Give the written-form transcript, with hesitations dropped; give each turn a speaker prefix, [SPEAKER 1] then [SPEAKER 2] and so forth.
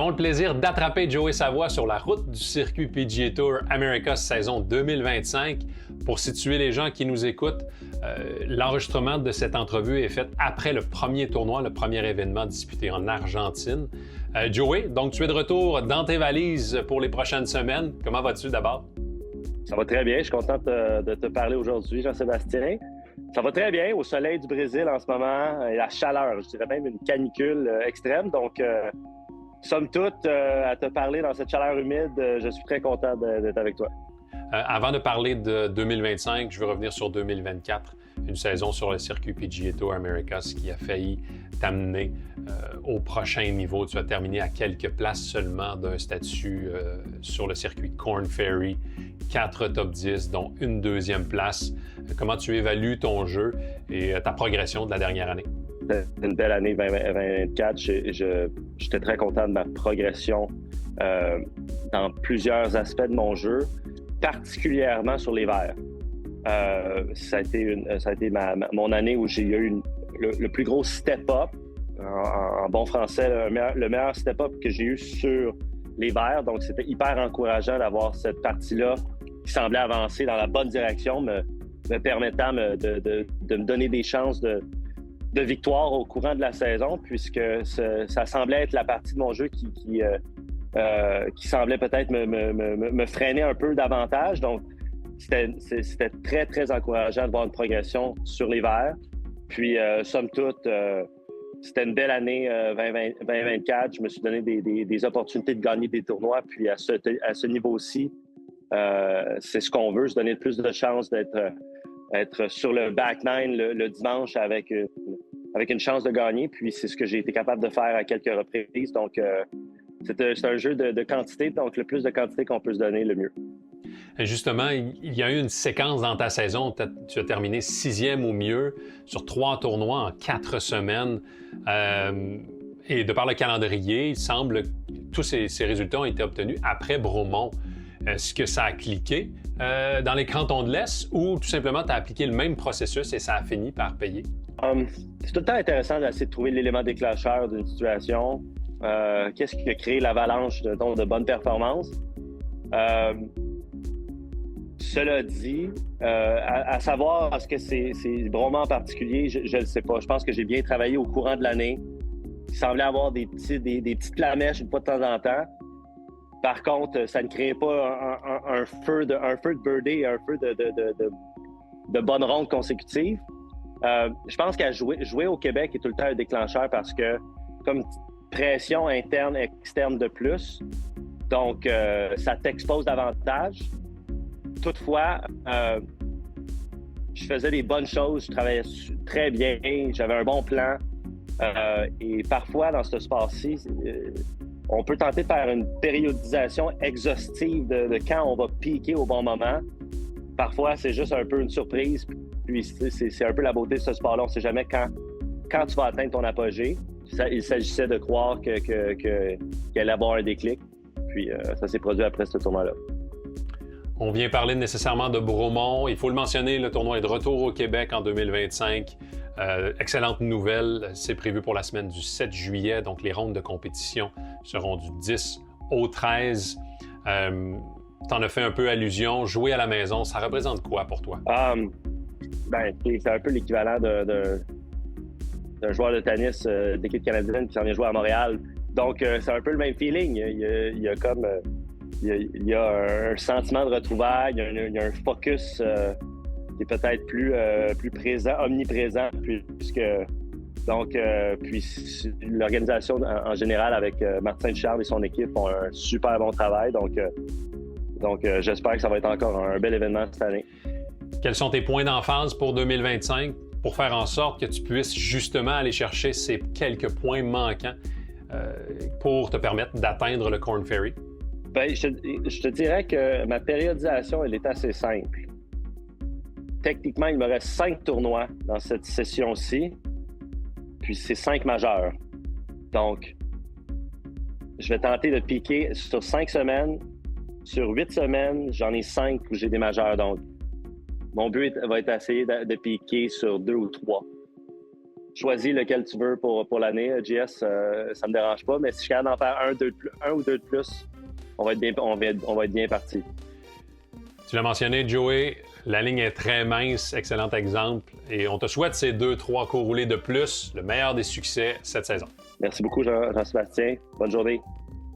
[SPEAKER 1] avons le plaisir d'attraper Joey Savoie sur la route du circuit PGA Tour America saison 2025. Pour situer les gens qui nous écoutent, l'enregistrement de cette entrevue est fait après le premier tournoi, le premier événement disputé en Argentine. Joey, donc tu es de retour dans tes valises pour les prochaines semaines. Comment vas-tu d'abord?
[SPEAKER 2] Ça va très bien. Je suis content de te parler aujourd'hui, Jean-Sébastien. Ça va très bien au soleil du Brésil en ce moment et la chaleur, je dirais même une canicule extrême. Donc, somme toute, à te parler dans cette chaleur humide, je suis très content d'être avec toi.
[SPEAKER 1] Avant de parler de 2025, je veux revenir sur 2024, une saison sur le circuit PGA Tour Americas qui a failli t'amener au prochain niveau. Tu as terminé à quelques places seulement d'un statut sur le circuit Korn Ferry, 4 top 10, dont une deuxième place. Comment tu évalues ton jeu et ta progression de la dernière année?
[SPEAKER 2] C'était une belle année 2024. J'étais très content de ma progression dans plusieurs aspects de mon jeu, particulièrement sur les verts. Ça a été mon année où j'ai eu le plus gros step-up, en bon français, le meilleur step-up que j'ai eu sur les verts. Donc, c'était hyper encourageant d'avoir cette partie-là qui semblait avancer dans la bonne direction, me permettant de me donner des chances de victoire au courant de la saison, puisque ça semblait être la partie de mon jeu qui semblait peut-être me freiner un peu davantage. Donc, c'était très, très encourageant de voir une progression sur les verts. Puis, somme toute, c'était une belle année 2024. Je me suis donné des opportunités de gagner des tournois. Puis, à ce niveau-ci, c'est ce qu'on veut, se donner le plus de chances d'être sur le back nine le dimanche avec une chance de gagner. Puis, c'est ce que j'ai été capable de faire à quelques reprises. Donc, c'est un jeu de quantité. Donc, le plus de quantité qu'on peut se donner, le mieux.
[SPEAKER 1] Justement, il y a eu une séquence dans ta saison. Tu as terminé 6e au mieux sur 3 tournois en 4 semaines. Et de par le calendrier, il semble que tous ces résultats ont été obtenus après Bromont. Est-ce que ça a cliqué dans les cantons de l'Est ou tout simplement tu as appliqué le même processus et ça a fini par payer?
[SPEAKER 2] C'est tout le temps intéressant d'essayer de trouver l'élément déclencheur d'une situation. Qu'est-ce qui a créé l'avalanche de bonnes performances? Cela dit, à savoir, est-ce que c'est Bromont en particulier, je ne le sais pas. Je pense que j'ai bien travaillé au courant de l'année. Il semblait avoir des petites flamèches une fois de temps en temps. Par contre, ça ne créait pas un feu de birdie, un feu de bonnes rondes consécutives. Je pense qu'à jouer au Québec est tout le temps un déclencheur parce que comme pression interne, externe de plus, donc ça t'expose davantage. Toutefois, je faisais des bonnes choses, je travaillais très bien, j'avais un bon plan. Et parfois, dans ce sport-ci, on peut tenter de faire une périodisation exhaustive de quand on va piquer au bon moment. Parfois, c'est juste un peu une surprise. Puis, c'est un peu la beauté de ce sport-là. On ne sait jamais quand tu vas atteindre ton apogée. Il s'agissait de croire qu'il allait avoir un déclic. Puis, ça s'est produit après ce tournoi-là.
[SPEAKER 1] On vient parler nécessairement de Bromont. Il faut le mentionner, le tournoi est de retour au Québec en 2025. Excellente nouvelle, c'est prévu pour la semaine du 7 juillet, donc les rondes de compétition seront du 10 au 13. T'en as fait un peu allusion, jouer à la maison, ça représente quoi pour toi?
[SPEAKER 2] C'est un peu l'équivalent d'un joueur de tennis d'équipe canadienne qui s'en vient jouer à Montréal. Donc, c'est un peu le même feeling. Il y a un sentiment de retrouvailles, il y a un focus qui est peut-être plus présent, omniprésent, puisque puis l'organisation en général avec Martin Charles et son équipe font un super bon travail. Donc j'espère que ça va être encore un bel événement cette année.
[SPEAKER 1] Quels sont tes points d'emphase pour 2025 pour faire en sorte que tu puisses justement aller chercher ces quelques points manquants pour te permettre d'atteindre le Korn Ferry?
[SPEAKER 2] Je te dirais que ma périodisation, elle est assez simple. Techniquement, il me reste 5 tournois dans cette session-ci, puis c'est 5 majeurs. Donc, je vais tenter de piquer sur 5 semaines. Sur 8 semaines, j'en ai 5 où j'ai des majeurs. Donc, mon but va être d'essayer de piquer sur 2 ou 3. choisis lequel tu veux pour l'année, JS, ça me dérange pas, mais si je suis capable d'en faire un ou deux de plus, on va être bien parti.
[SPEAKER 1] Tu l'as mentionné, Joey, la ligne est très mince, excellent exemple, et on te souhaite ces 2-3 coups roulés de plus, le meilleur des succès cette saison.
[SPEAKER 2] Merci beaucoup, Jean-Sébastien. Bonne journée.